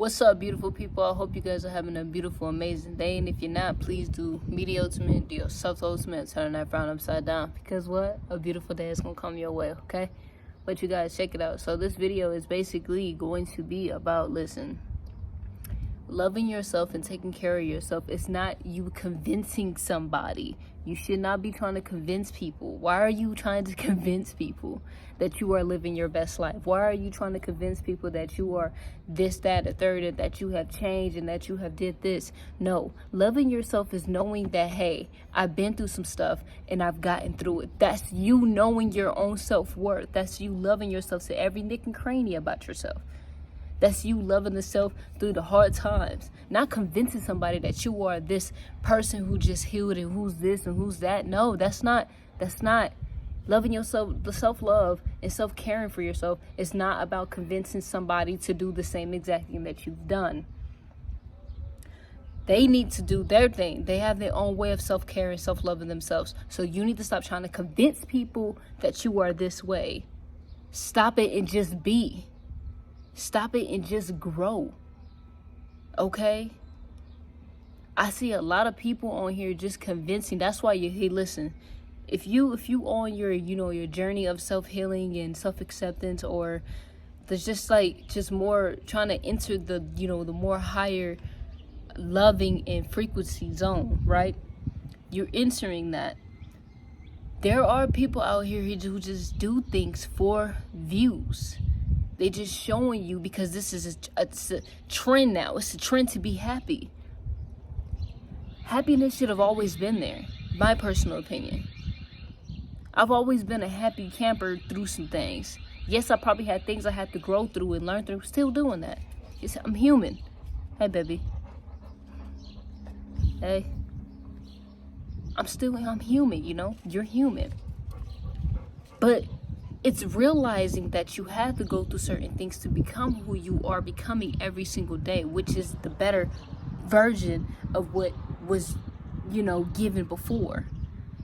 What's up, beautiful people? I hope you guys are having a beautiful, amazing day. And if you're not, please do media ultimate, do your self ultimate, turn that frown upside down. Because what? A beautiful day is going to come your way, okay? But you guys, check it out. So this video is basically going to be about, listen, loving yourself and taking care of yourself. It's not you convincing somebody. You should not be trying to convince people. Why are you trying to convince people that you are living your best life? Why are you trying to convince people that you are this, that, or third, and that you have changed and that you have did this? No, loving yourself is knowing that, hey, I've been through some stuff and I've gotten through it. That's you knowing your own self-worth. That's you loving yourself to every nick and cranny about yourself. That's you loving yourself through the hard times. Not convincing somebody that you are this person who just healed and who's this and who's that. No, that's not loving yourself. The self-love and self-caring for yourself is not about convincing somebody to do the same exact thing that you've done. They need to do their thing. They have their own way of self-care and self-loving themselves. So you need to stop trying to convince people that you are this way. Stop it and just be. Stop it and just grow. Okay? I see a lot of people on here just convincing. That's why hey, listen. If you on your, your journey of self-healing and self-acceptance, or there's just more trying to enter the, the more higher loving and frequency zone, right? You're entering that. There are people out here who just do things for views. They just showing you because this is a trend now. It's a trend to be happy. Happiness should have always been there, my personal opinion. I've always been a happy camper through some things. Yes, I probably had things I had to grow through and learn through. Still doing that. I'm human. Hey, baby. Hey. I'm human, You're human. But it's realizing that you have to go through certain things to become who you are becoming every single day, which is the better version of what was, given before.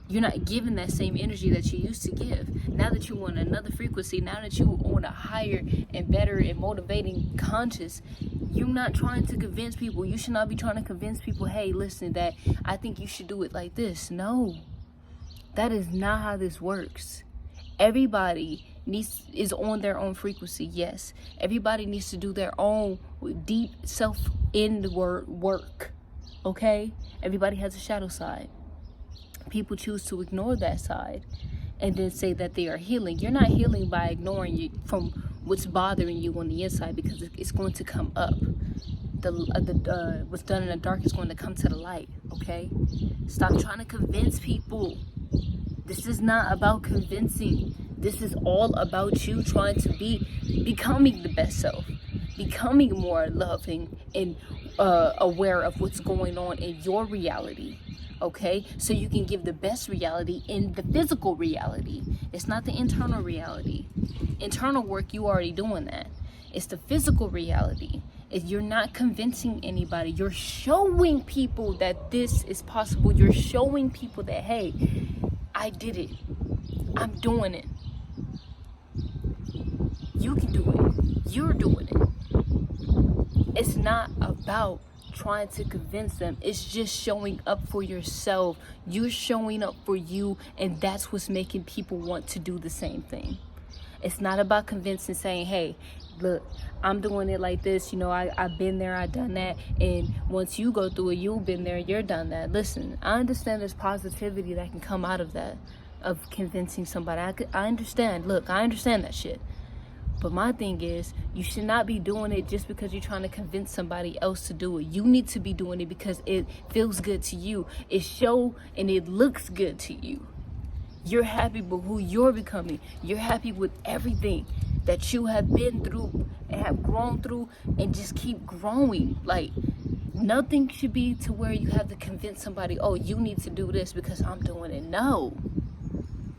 You're not giving that same energy that you used to give. Now that you're on another frequency, now that you're on a higher and better and motivating conscious, you're not trying to convince people. You should not be trying to convince people, hey, listen, that I think you should do it like this. No, that is not how this works. Everybody is on their own frequency, yes. Everybody needs to do their own deep self-inward work, okay? Everybody has a shadow side. People choose to ignore that side and then say that they are healing. You're not healing by ignoring you from what's bothering you on the inside, because it's going to come up. What's done in the dark is going to come to the light, okay? Stop trying to convince people. This is not about convincing. This is all about you trying to becoming the best self, becoming more loving and aware of what's going on in your reality, okay? So you can give the best reality in the physical reality. It's not the internal reality. Internal work, you already doing that. It's the physical reality. If you're not convincing anybody, you're showing people that this is possible. You're showing people that, hey, I did it. I'm doing it. You can do it. You're doing it. It's not about trying to convince them. It's just showing up for yourself. You're showing up for you, and that's what's making people want to do the same thing. It's not about convincing, saying, hey, look, I'm doing it like this. I've been there, I've done that. And once you go through it, you've been there, you're done that. Listen, I understand there's positivity that can come out of that, of convincing somebody. I understand. Look, I understand that shit. But my thing is, you should not be doing it just because you're trying to convince somebody else to do it. You need to be doing it because it feels good to you. It shows and it looks good to you. You're happy with who you're becoming. You're happy with everything that you have been through and have grown through, and just keep growing. Like, nothing should be to where you have to convince somebody, oh, you need to do this because I'm doing it. No,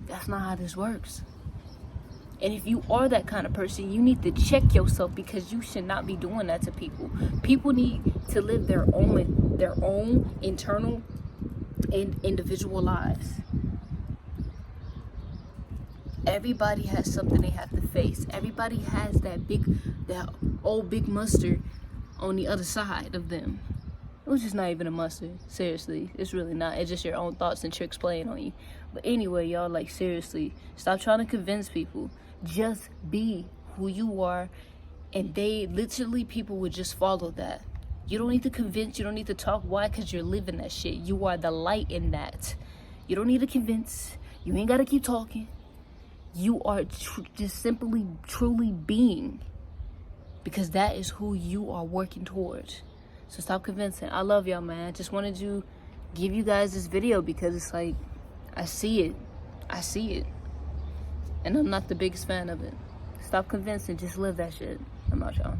that's not how this works. And if you are that kind of person, you need to check yourself, because you should not be doing that to people. People need to live their own internal and individual lives. Everybody has something they have to face. Everybody has that old big monster on the other side of them. Which is not even a mustard. Seriously, it's really not. It's just your own thoughts and tricks playing on you. But anyway, y'all, like, seriously, stop trying to convince people. Just be who you are, and people would just follow that. You don't need to convince, you don't need to talk. Why? Because you're living that shit. You are the light in that. You don't need to convince. You ain't got to keep talking. You are just simply, truly being, because that is who you are working towards. So stop convincing. I love y'all, man. Just wanted to give you guys this video because it's like, I see it. And I'm not the biggest fan of it. Stop convincing. Just live that shit. I'm out, y'all.